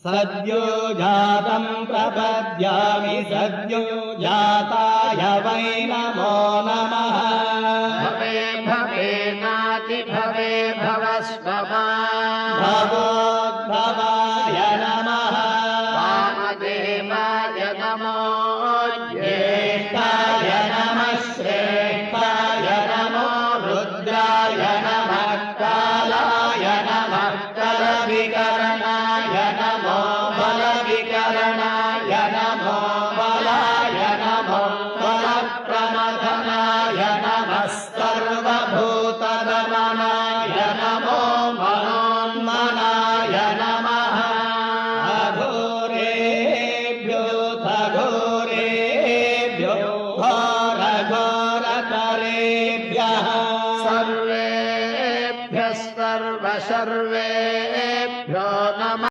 सद्यो जातं प्रपद्यामि सद्यो जाताय वै नमो नमः भवे भवे नाति भवे भवस्वमा भवोद्भवाय नमः वामदेवाय नमो ज्येष्ठाय नमः श्रेष्ठाय नमो रुद्राय नमः कालाय नमः कलविकरणाय नमो बलविकरणाय नमो बलाय नमो बलप्रमथनाय नमः सर्वभूतदमनाय नमो मनोन्मनाय नमः अघोरेभ्यो घोरेभ्यो घोरघोरतरेभ्यः सर्वेभ्यः सर्वशर्वे